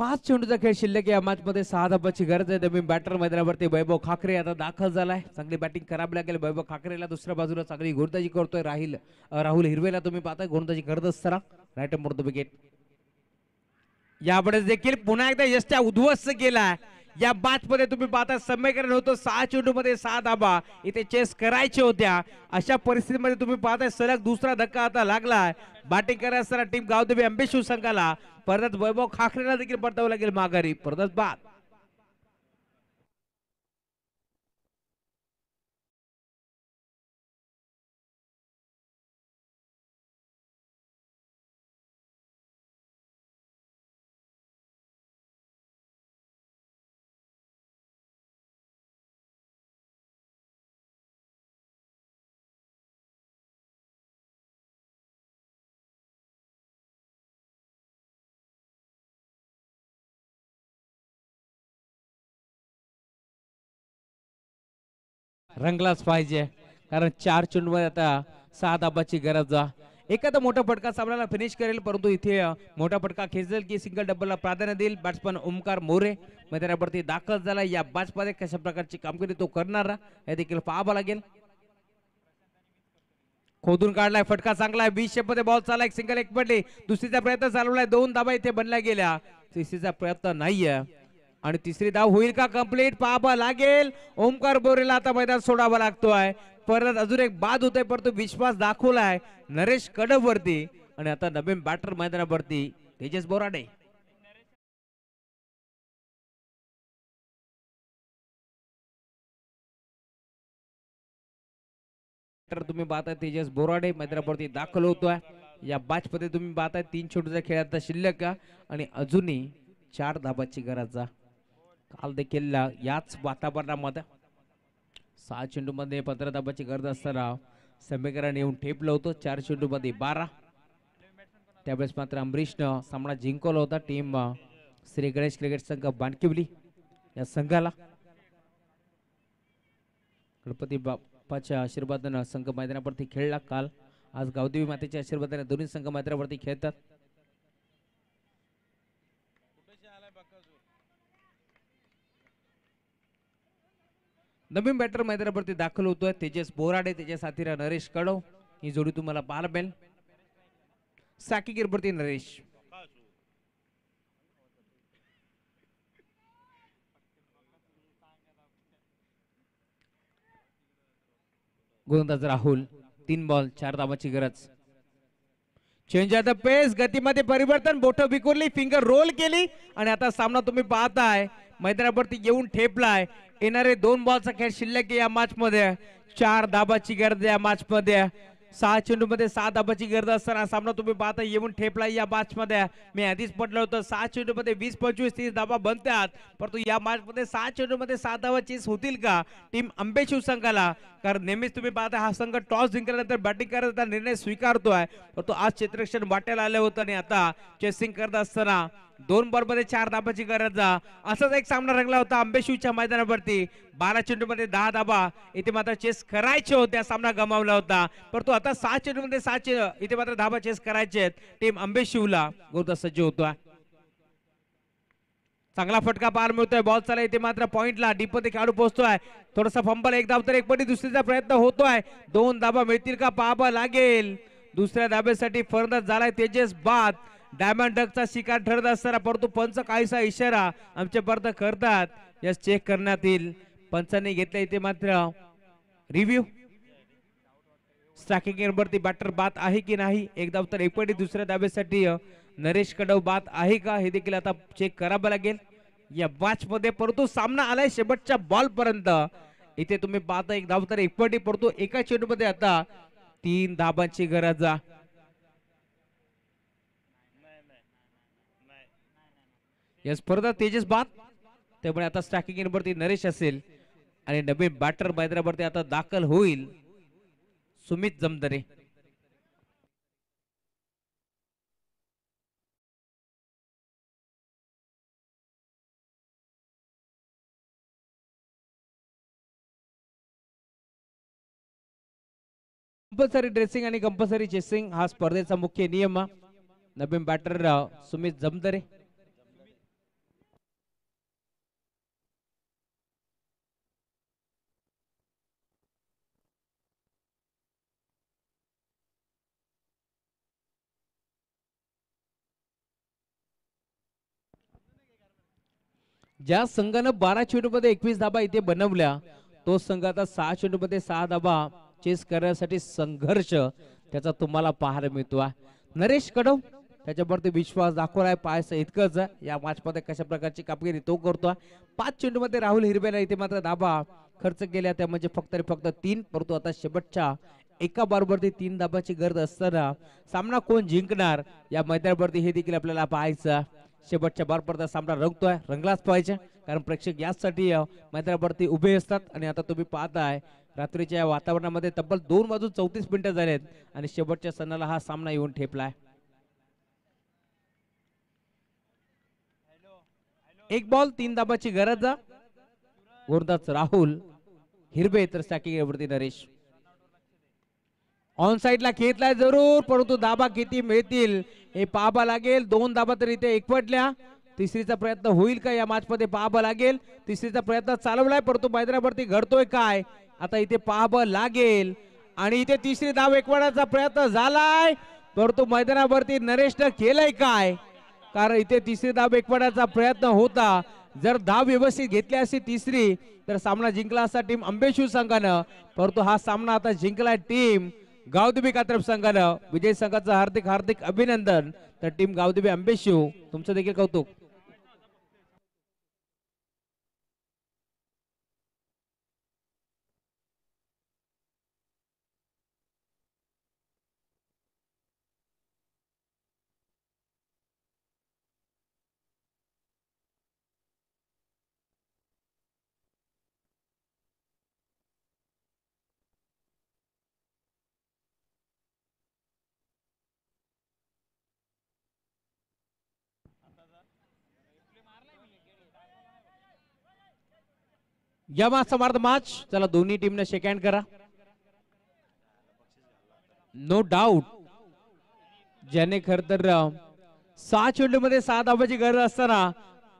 5 चेंडूचा खेळ शिल्लक या मॅच मध्ये 6 धाबाची गरज आहे. नवीन बॅटर मैदानावरती वैभव खाकरे आता दाखल झालाय. चांगली बॅटिंग करावी लागेल वैभव खाकरेला. दुसऱ्या बाजूला चांगली गोलंदाजी करतोय राहुल हिरवेला तुम्ही पाहताय गोलंदाजी करत असताना. Right more the wicket. यावेळेस देखील पुन्हा एकदा यष्ट्या उद्ध्वस्त केला. या मॅच मध्ये तुम्ही पाहता समीकरण होतं 6 चेंडू मध्ये 6 धाबा इथे चेस करायच्या होत्या. अशा परिस्थितीमध्ये तुम्ही पाहताय सलग दुसरा धक्का आता लागलाय. बॅटिंग करत असताना टीम गावदेवी अंबेशिव संघाला परत वैभव खाकरेला देखील परतावं लागेल माघारी. परत बाद. रंगलाच पाहिजे कारण 4 चेंडू मध्ये आता 6 धाबाची गरज. एखादा मोठा फटका सामन्याला फिनिश करेल परंतु इथे मोठा फटका खेचेल की सिंगल डबलला प्राधान्य देईल. बॅट्समन ओमकार मोरे मैदानावरती दाखल झाला. या मॅच मध्ये कशा प्रकारची कामगिरी तो करणार हे देखील पाहावं लागेल. खोदून काढलाय फटका चांगला आहे. 20 मध्ये बॉल चालला. एक सिंगल एक पडली. दुसरीचा प्रयत्न चालवलाय. 2 धाबा इथे बनल्या गेल्या. तिसरीचा प्रयत्न नाहीये आणि तिसरी धाव होईल का कंप्लीट पाहावं लागेल. ओमकार बोरेला आता मैदान सोडावा लागतोय. परत अजून एक बाद होतोय परंतु विश्वास दाखवलाय नरेश कडब वरती. आणि आता नवीन बॅटर मैदानावरती तेजस बोराडे. तुम्ही पाहताय तेजस बोराडे मैदानावरती दाखल होतोय. या मॅच मध्ये तुम्ही पाहताय 3 चेंडूचा खेळ आता शिल्लक आणि अजूनही 4 धाबाची गरज. काल देखील याच वातावरणामध्ये 6 चेंडू मध्ये 15 धाबाची गरज असताना समीकरण येऊन ठेपलं होतं. 4 चेंडू मध्ये 12. त्यावेळेस मात्र अमरीशनं सामना जिंकवला होता. टीम श्री गणेश क्रिकेट संघ बाणकिवली या संघाला. गणपती बाप्पाच्या आशीर्वादानं संघ मैदानावरती खेळला काल. आज गावदेवी मातेच्या आशीर्वादाने दोन्ही संघ मैदानावरती खेळतात. नवीन बॅटर मैदानावरती दाखल होतोय तेजस बोराडे. त्याच्या साथीला नरेश कडव. ही जोडी तुम्हाला पाहायला मिळेल. साकी गिरवरती नरेश. गोलंदाज राहुल. 3 बॉल 4 धावाची गरज. चेंज ऑफ द पेस. गतीमध्ये परिवर्तन. बोट विखुरली. फिंगर रोल केली आणि आता सामना तुम्ही पाहताय मैदानावरती येऊन ठेपलाय. येणारे 2 बॉलचा खेळ शिल्लक या मॅच मध्ये. 4 धाबाची गरज या मॅच मध्ये. 6 चेंडू मध्ये 6 धाबाची गरज असताना सामना तुम्ही पाहता येऊन ठेपलाय या मॅच मध्ये. मी आधीच म्हटलं होतं 6 चेंडू मध्ये 20 25 30 धाबा बनतात परंतु या मॅच मध्ये 6 चेंडू मध्ये 7 धावा चेस होतील का टीम अंबेशिव संघाला. कारण नेहमीच तुम्ही पाहता हा संघ टॉस जिंकल्यानंतर बॅटिंग करण्याचा निर्णय स्वीकारतोय परंतु आज चित्रक्षण वाट्याला आलं होतं आणि आता चेसिंग करत असताना 2 बॉल मध्ये 4 धाबाची गरज. असाच एक सामना रंगला होता अंबेशिवच्या मैदानावरती. 12 चेंडू मध्ये 10 धाबा इथे मात्र चेस करायचे होत्या. सामना गमावला होता परंतु आता 6 चेंडू मध्ये 6 इथे मात्र धाबा चेस करायचे आहेत. टीम अंबेशिवला गोलंदाज सज्ज होतोय. चांगला फटका पार मिळतोय. बॉल चालला इथे मात्र पॉइंटला. डीप मध्ये खेळाडू पोहोचतोय. थोडासा फंबल. एक धाव तर एक पटी. दुसरीचा प्रयत्न होतोय. 2 धाबा मिळतील का पाहावं लागेल. दुसऱ्या धाब्यासाठी फलंदाज झालाय तेजस बाद. डायमंड डकचा शिकार ठरत असताना परंतु पंच काहीसा इशारा आमच्या पर्यंत करतात. यस चेक करण्यात येईल. पंचांनी घेतला इथे मात्र रिव्ह्यू. स्ट्रायकिंग वरती बॅटर बाद आहे की नाही. एक धाव तर एक पटी. दुसऱ्या धाब्यासाठी नरेश कडव बाद आहे का हे देखील आता चेक करावं लागेल या मॅच मध्ये. परंतु सामना आलाय शेवटच्या बॉल पर्यंत. इथे तुम्ही पाहता एक धाव तर एक पटी परंतु एका चेंडू मध्ये आता 3 धाबांची गरज. यस स्पर्धा तेजस बाद. त्यामुळे आता स्ट्रायकिंग वरती नरेश असेल आणि नवीन बॅटर मैदानावरती आता दाखल होईल सुमित जमदरे. कंपल्सरी ड्रेसिंग आणि कंपल्सरी चेसिंग हा स्पर्धेचा मुख्य नियम. नवीन बॅटर सुमित जमदरे. ज्या संघानं 12 चेंडूमध्ये 21 धाबा इथे बनवल्या तो संघ आता 6 चेंडूमध्ये 6 धाबा चेस करण्यासाठी संघर्ष त्याचा तुम्हाला पाहायला मिळतो आहे. नरेश कडव त्याच्यावरती विश्वास दाखवलाय पायस इतकंच या मॅच मध्ये कशा प्रकारची कामगिरी तो करतोय. 5 चेंडूमध्ये राहुल हिरवेला इथे मात्र धाबा खर्च केल्या त्या म्हणजे फक्त 3 परंतु आता शेवटच्या एका बरोबरती 3 धाबाची गरज असताना सामना कोण जिंकणार या मैदानावरती हे देखील आपल्याला पाहायचं. शेवटच्या बारपर्यंत सामना रंगतोय रंगलाच पाहिजे कारण प्रेक्षक यासाठी मैदानावरती उभे असतात. आणि आता तुम्ही पाहताय रात्रीच्या वातावरणामध्ये तब्बल 2 वाजून 34 मिनिटं झालेत आणि शेवटच्या सणाला हा सामना येऊन ठेपलाय. एक बॉल 3 धाबाची गरज गोरदाच राहुल हिरवे तर वरती नरेश ऑन साइडला खेळलाय जरूर परंतु धाबा किती मिळतील हे पाहावं लागेल. 2 धाबा तर इथे एकवटल्या. तिसरीचा प्रयत्न होईल का या मॅच मध्ये पाहावं लागेल. तिसरीचा प्रयत्न चालवलाय परंतु मैदानावरती घडतोय काय आता इथे पाहावं लागेल. आणि इथे तिसरी धाव एकवटाचा प्रयत्न झालाय परंतु मैदानावरती नरेशनं केलंय काय कारण इथे तिसरी धाव एकवटाचा प्रयत्न होता. जर धाव व्यवस्थित घेतली असती तिसरी तर सामना जिंकला असता टीम अंबेशू संघानं परंतु हा सामना आता जिंकलाय टीम गावदेवी कात्रप संघानं. विजय संघाचं हार्दिक हार्दिक अभिनंदन. तर टीम गावदेवी अंबेशू तुमचं देखील कौतुक. या मॅच समार्थ मॅच चला दोन्ही टीमने शेक हँड करा. नो डाऊट ज्याने खर तर 6 चेंडूमध्ये 6 धाबाची गरज असताना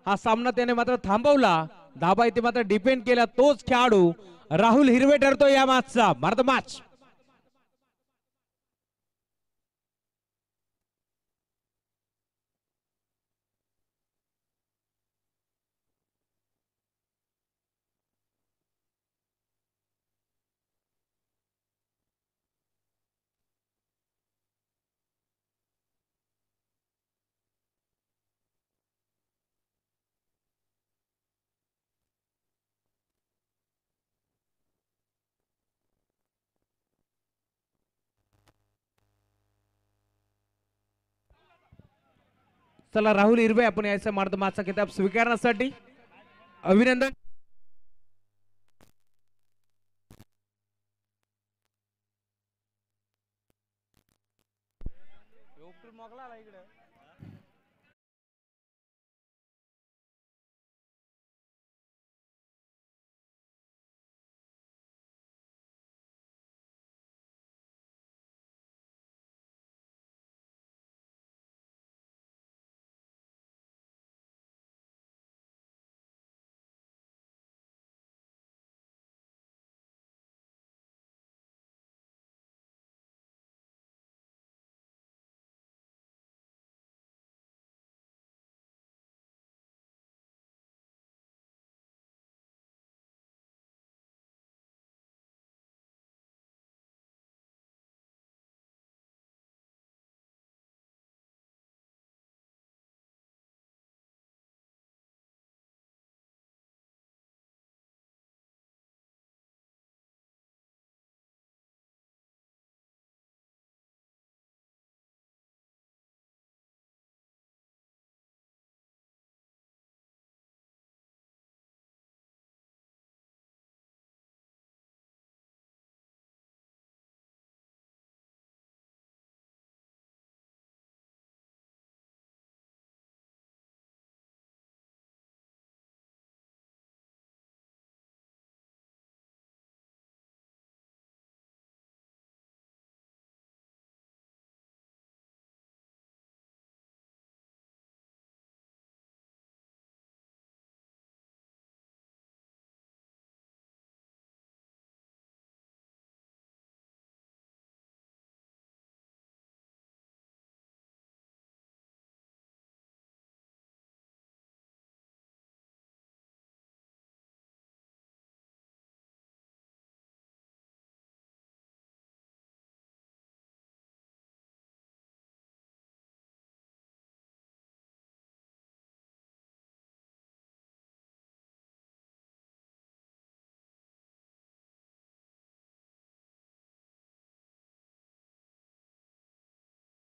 हा सामना त्याने मात्र थांबवला. धाबा इथे मात्र डिपेंड केला तोच खेळाडू राहुल हिरवे ठरतो या मॅचचा भारत मॅच. चला राहुल हिरवे आपण यायचं मार्द माचा किताब स्वीकारण्यासाठी अभिनंदन. मोकला इकडे